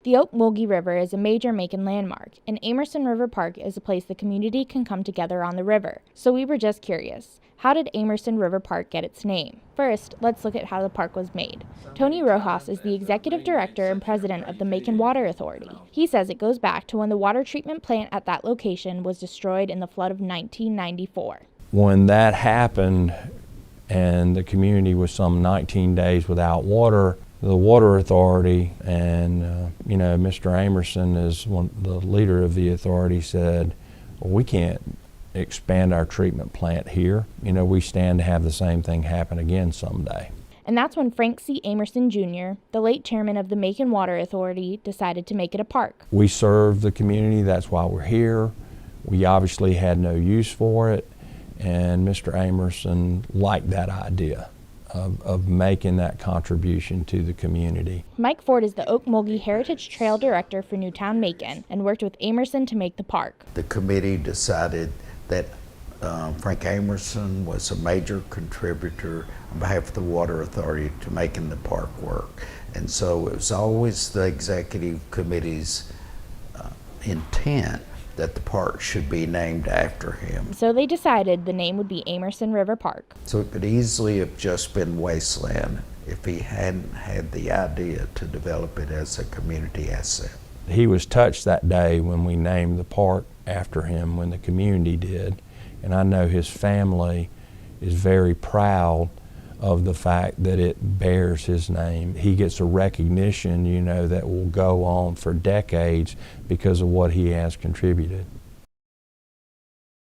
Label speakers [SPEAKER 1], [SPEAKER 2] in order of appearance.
[SPEAKER 1] The Ocmulgee River is a major Macon landmark, and Amerson River Park is a place the community can come together on the river. So we were just curious, how did Amerson River Park get its name? First, let's look at how the park was made. Tony Rojas is the executive director and president of the Macon Water Authority. He says it goes back to when the water treatment plant at that location was destroyed in the flood of 1994.
[SPEAKER 2] When that happened and the community was some 19 days without water, the Water Authority and Mr. Amerson, as the leader of the authority, said, well, we can't expand our treatment plant here. We stand to have the same thing happen again someday.
[SPEAKER 1] And that's when Frank C. Amerson Jr., the late chairman of the Macon Water Authority, decided to make it a park.
[SPEAKER 2] We serve the community, that's why we're here. We obviously had no use for it, and Mr. Amerson liked that idea of making that contribution to the community.
[SPEAKER 1] Mike Ford is the Ocmulgee Heritage Trail Director for Newtown Macon and worked with Amerson to make the park.
[SPEAKER 3] The committee decided that Frank Amerson was a major contributor on behalf of the Water Authority to making the park work. And so it was always the executive committee's intent that the park should be named after him.
[SPEAKER 1] So they decided the name would be Amerson River Park.
[SPEAKER 3] So it could easily have just been wasteland if he hadn't had the idea to develop it as a community asset.
[SPEAKER 2] He was touched that day when we named the park after him, when the community did. And I know his family is very proud of the fact that it bears his name. He gets a recognition, that will go on for decades because of what he has contributed.